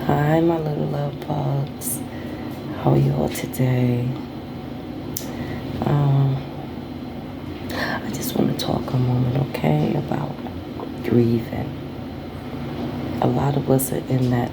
Hi, my little love bugs. How are you all today? Um, I just want to talk a moment, okay, about grieving. A lot of us are in that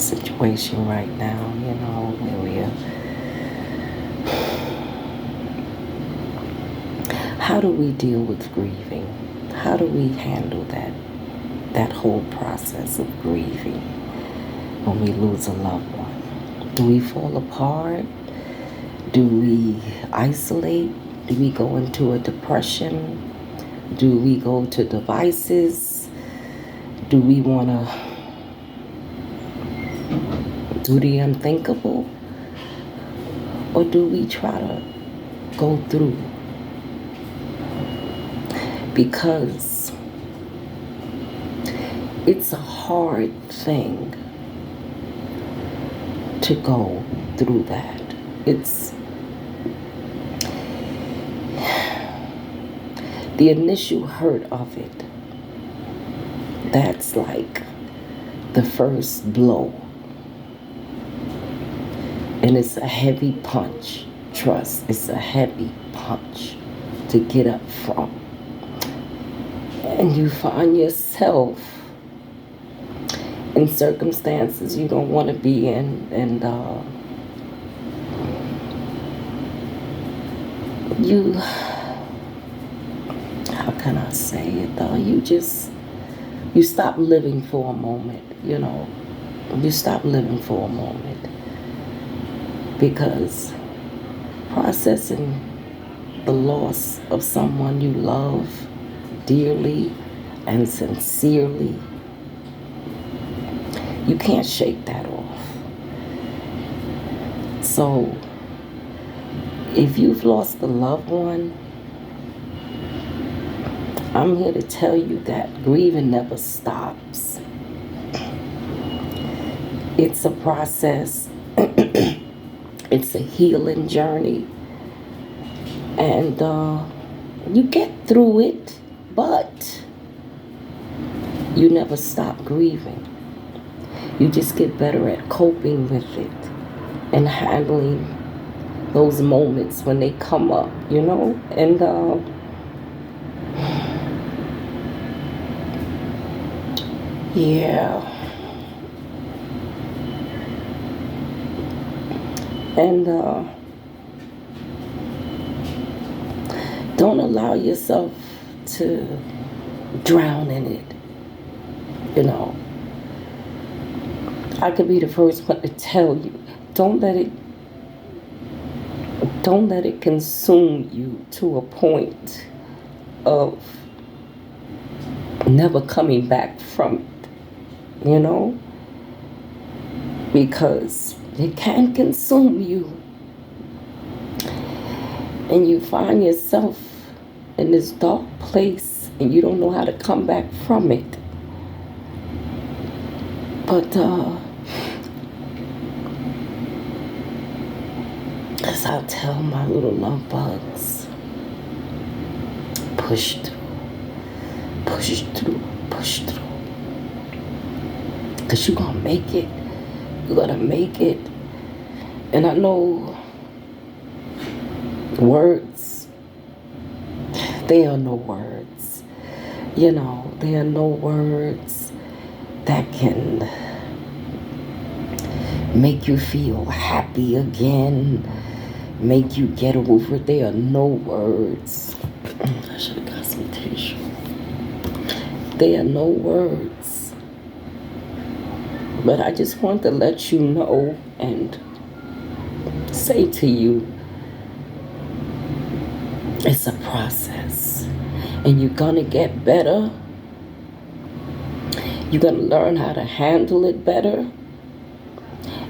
situation right now, where how do we deal with grieving? How do we handle that whole process of grieving when we lose a loved one? Do we fall apart? Do we isolate? Do we go into a depression? Do we go to devices? Do we want to do the unthinkable? Or do we try to go through? Because it's a hard thing to go through that. It's the initial hurt of it. That's like the first blow. And it's a heavy punch. Trust, it's a heavy punch to get up from. And you find yourself in circumstances you don't want to be in, and you, how can I say it though? You stop living for a moment, You stop living for a moment because processing the loss of someone you love dearly and sincerely, you can't shake that off. So if you've lost a loved one, I'm here to tell you that grieving never stops. It's a process. It's a healing journey. And you get through it, but you never stop grieving. You just get better at coping with it and handling those moments when they come up, And yeah. And don't allow yourself to drown in it. I could be the first one to tell you, don't let it consume you to a point of never coming back from it, because it can consume you. And you find yourself in this dark place and you don't know how to come back from it. But as I tell my little love bugs, push through, push through, push through. Because you're going to make it. You're going to make it. And I know words, there are no words. There are no words that can make you feel happy again, make you get over it. There are no words. I should have got some tissue. There are no words. But I just want to let you know and say to you, it's a process. And you're going to get better. You're going to learn how to handle it better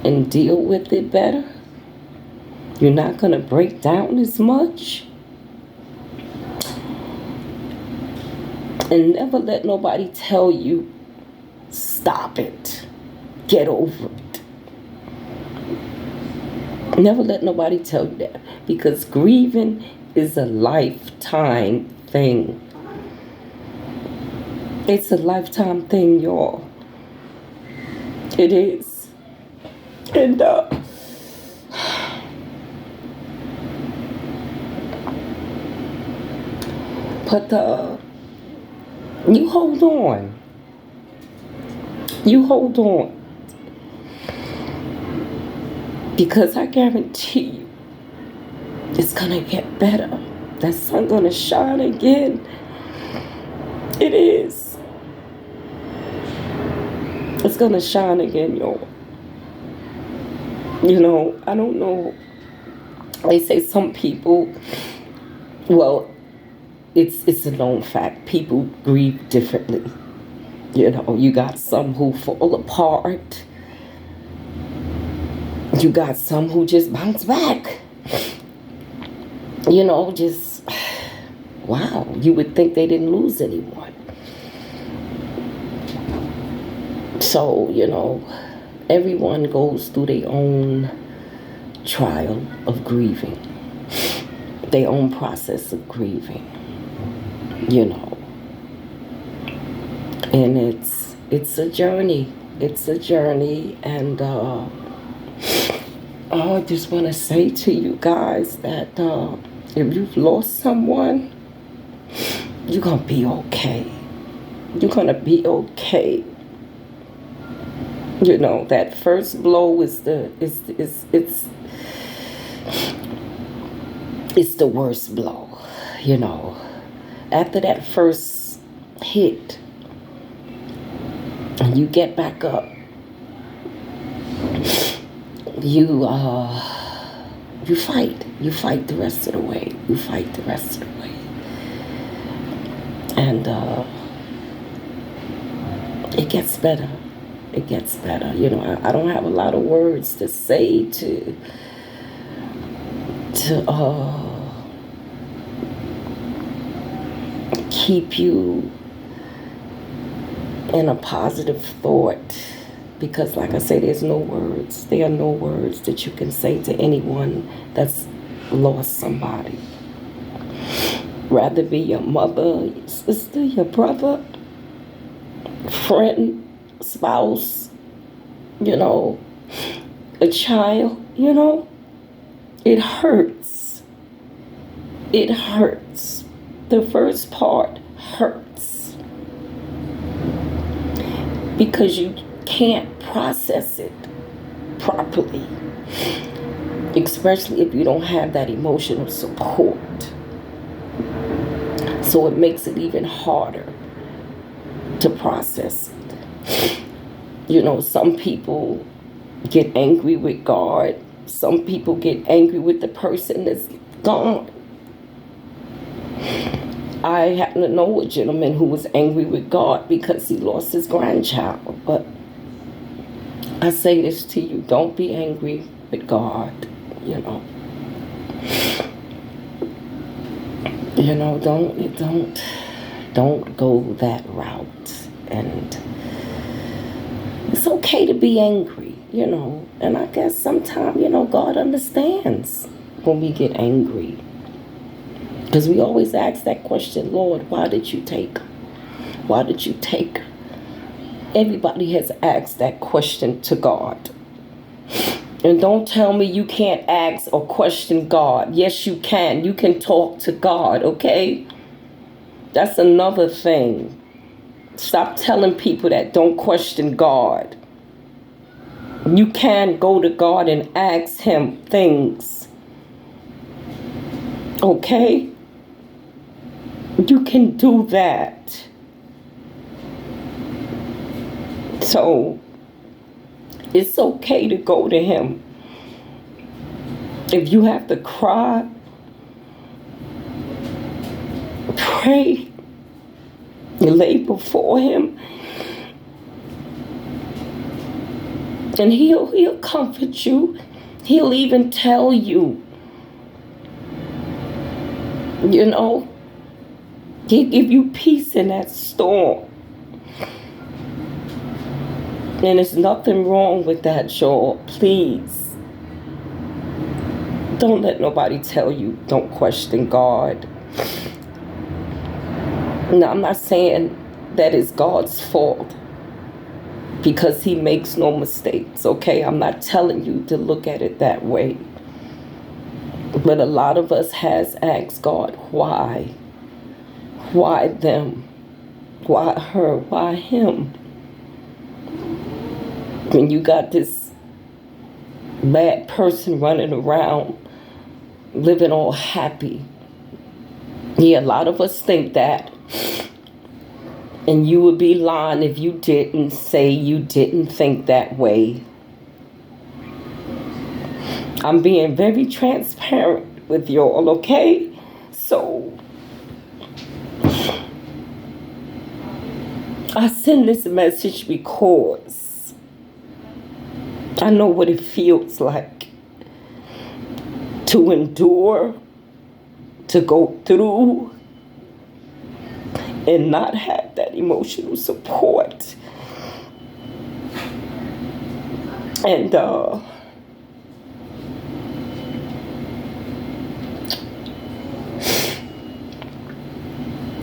and deal with it better. You're not going to break down as much. And never let nobody tell you, stop it. Get over it. Never let nobody tell you that. Because grieving is a lifetime thing. It's a lifetime thing, y'all. It is. And but you hold on. You hold on. Because I guarantee you, it's gonna get better. That sun's gonna shine again. It is. It's gonna shine again, y'all. You know, I don't know. They say some people, well, it's a known fact. People grieve differently. You know, you got some who fall apart. You got some who just bounce back. You know, just, wow, you would think they didn't lose anyone. So, you know, everyone goes through their own trial of grieving, their own process of grieving, you know. And it's a journey. It's a journey. And I just want to say to you guys that if you've lost someone, you're going to be okay. You're going to be okay. You know, that first blow is it's the worst blow, you know. After that first hit, and you get back up, you fight. You fight the rest of the way. You fight the rest of the way. And it gets better. It gets better. You know, I don't have a lot of words to say to keep you in a positive thought, because like I say, there's no words. There are no words that you can say to anyone that's lost somebody. Rather be your mother, your sister, your brother, friend, spouse, you know, a child, you know. It hurts. It hurts. The first part hurts because you can't process it properly, especially if you don't have that emotional support. So it makes it even harder to process it. You know, some people get angry with God. Some people get angry with the person that's gone. I happen to know a gentleman who was angry with God because he lost his grandchild. But I say this to you, don't be angry with God, you know. You know, don't go that route. And it's okay to be angry, you know. And I guess sometimes, you know, God understands when we get angry. Because we always ask that question, Lord, why did you take her? Why did you take her? Everybody has asked that question to God. And don't tell me you can't ask or question God. Yes, you can. You can talk to God, okay? That's another thing. Stop telling people that don't question God. You can go to God and ask him things. Okay? You can do that. So, it's okay to go to him. If you have to cry, pray, lay before him, and he'll comfort you. He'll even tell you, you know, he'll give you peace in that storm. And there's nothing wrong with that, y'all. Please. Don't let nobody tell you don't question God. Now, I'm not saying that it's God's fault. because he makes no mistakes, okay? I'm not telling you to look at it that way. But a lot of us has asked God, why? Why them? Why her? Why him? When you got this bad person running around, living all happy. Yeah, a lot of us think that. And you would be lying if you didn't say you didn't think that way. I'm being very transparent with y'all, okay? So, I send this message because I know what it feels like to endure, to go through, and not have that emotional support. And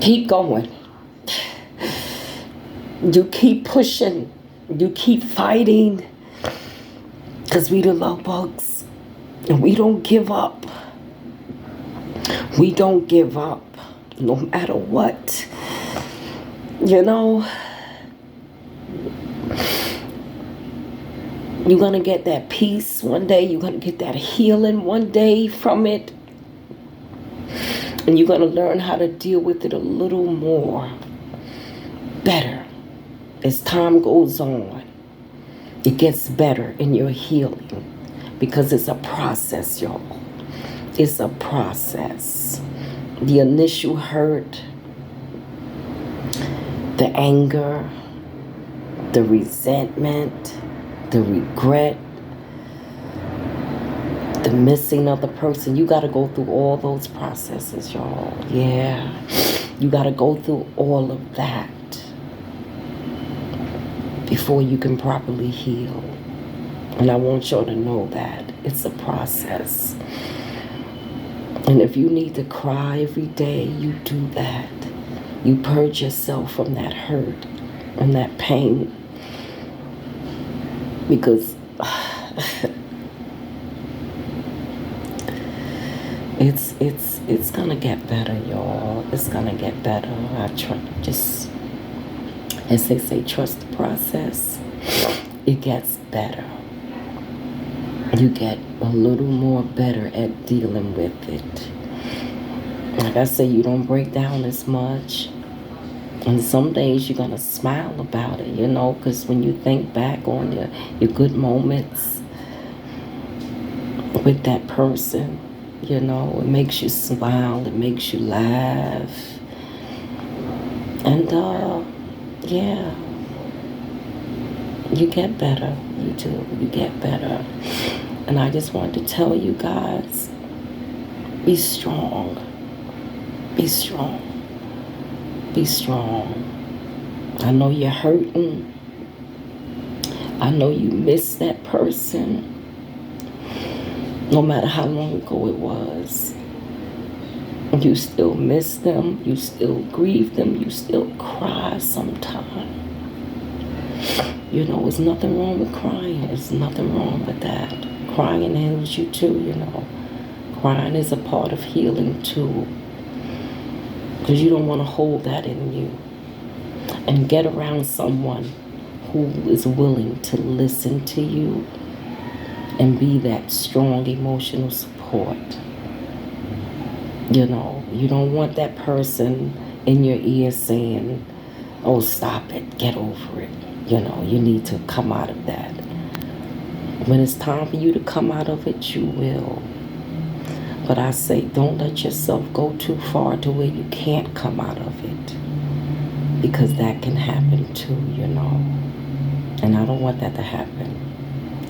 keep going. You keep pushing. You keep fighting. Because we the love bugs. And we don't give up. We don't give up. No matter what. You know, you're going to get that peace one day. You're going to get that healing one day from it. And you're going to learn how to deal with it a little more better. As time goes on, it gets better in your healing. Because it's a process, y'all. It's a process. The initial hurt, the anger, the resentment, the regret, the missing of the person. You got to go through all those processes, y'all. Yeah. You got to go through all of that before you can properly heal. And I want y'all to know that it's a process. And if you need to cry every day, you do that. You purge yourself from that hurt and that pain. Because it's gonna get better, y'all. It's gonna get better. Just, as they say, trust the process. It gets better. You get a little more better at dealing with it. Like I say, you don't break down as much. And some days you're going to smile about it, you know, because when you think back on your good moments with that person, you know, it makes you smile, it makes you laugh. And, yeah, you get better. You do. You get better. And I just wanted to tell you guys, be strong. Be strong. Be strong. I know you're hurting. I know you miss that person. No matter how long ago it was. You still miss them. You still grieve them. You still cry sometimes. You know, there's nothing wrong with crying. There's nothing wrong with that. Crying heals you too, you know. Crying is a part of healing too. Because you don't want to hold that in you. And get around someone who is willing to listen to you and be that strong emotional support. You know, you don't want that person in your ear saying, oh, stop it, get over it. You know, you need to come out of that. When it's time for you to come out of it, you will. But I say, don't let yourself go too far to where you can't come out of it. Because that can happen too, you know. And I don't want that to happen.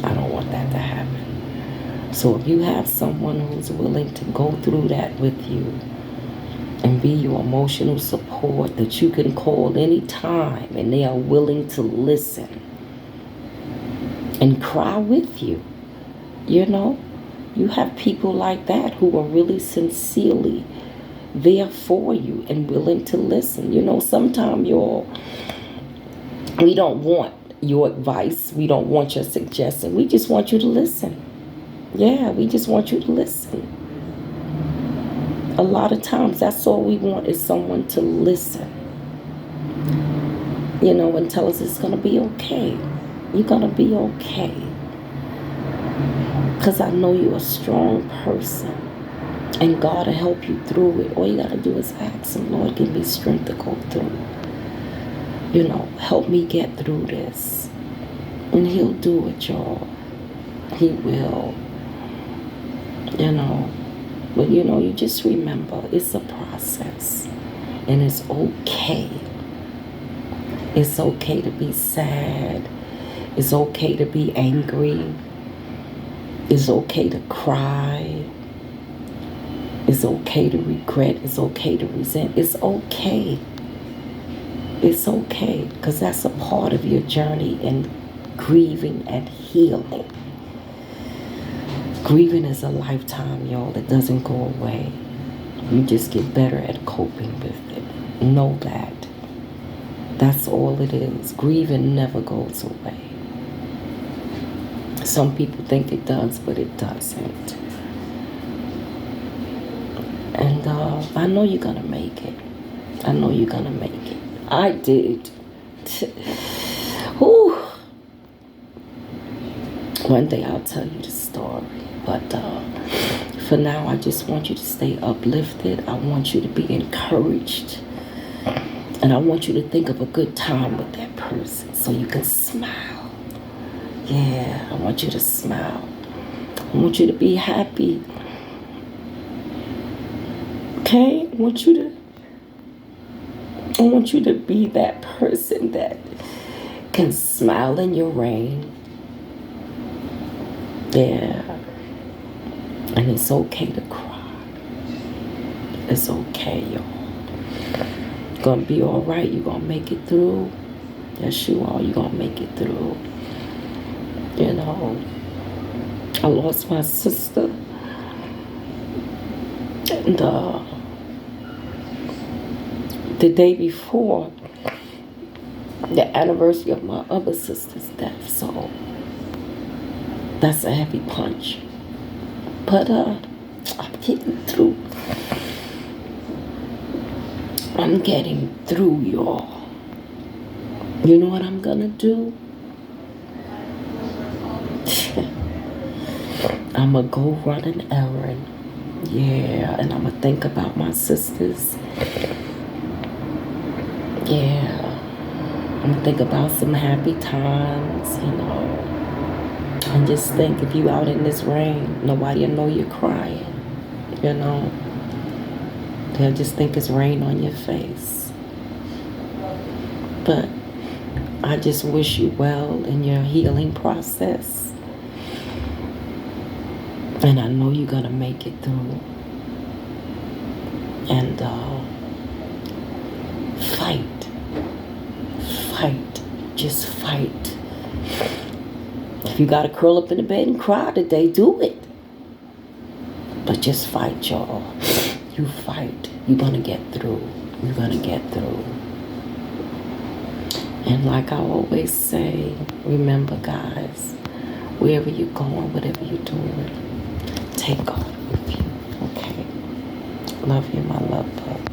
I don't want that to happen. So if you have someone who's willing to go through that with you and be your emotional support that you can call any time and they are willing to listen and cry with you, you know, you have people like that who are really sincerely there for you and willing to listen. You know, sometimes we don't want your advice. We don't want your suggestion. We just want you to listen. Yeah, we just want you to listen. A lot of times, that's all we want is someone to listen. And tell us it's going to be okay. You're going to be okay. Because I know you're a strong person. And God will help you through it. All you got to do is ask Him, Lord, give me strength to go through. Help me get through this. And He'll do it, y'all. He will. But you just remember, it's a process. And it's okay. It's okay to be sad. It's okay to be angry. It's okay to cry. It's okay to regret. It's okay to resent. It's okay. It's okay, because that's a part of your journey in grieving and healing. Grieving is a lifetime, y'all. It doesn't go away. You just get better at coping with it. Know that. That's all it is. Grieving never goes away. Some people think it does, but it doesn't. And I know you're going to make it. I know you're going to make it. I did. Whew. One day I'll tell you the story. But for now, I just want you to stay uplifted. I want you to be encouraged. And I want you to think of a good time with that person so you can smile. Yeah, I want you to smile. I want you to be happy. Okay? I want you to be that person that can smile in your rain. Yeah. And it's okay to cry. It's okay, y'all. You're going to be all right. You're going to make it through. Yes, you are. You're going to make it through. I lost my sister. And the day before the anniversary of my other sister's death. So that's a heavy punch. But I'm getting through. I'm getting through, y'all. You know what I'm gonna do? I'm gonna go run an errand. Yeah, and I'm gonna think about my sisters. Yeah, I'm gonna think about some happy times, and just think, if you out in this rain, nobody will know you're crying, They'll just think it's rain on your face. But I just wish you well in your healing process. And I know you're gonna make it through. And fight, just fight. If you gotta curl up in the bed and cry today, do it. But just fight, y'all. You fight. You're gonna get through. You're gonna get through. And like I always say, remember, guys, wherever you're going, whatever you're doing, take God with you. Okay? Love you, my love bug.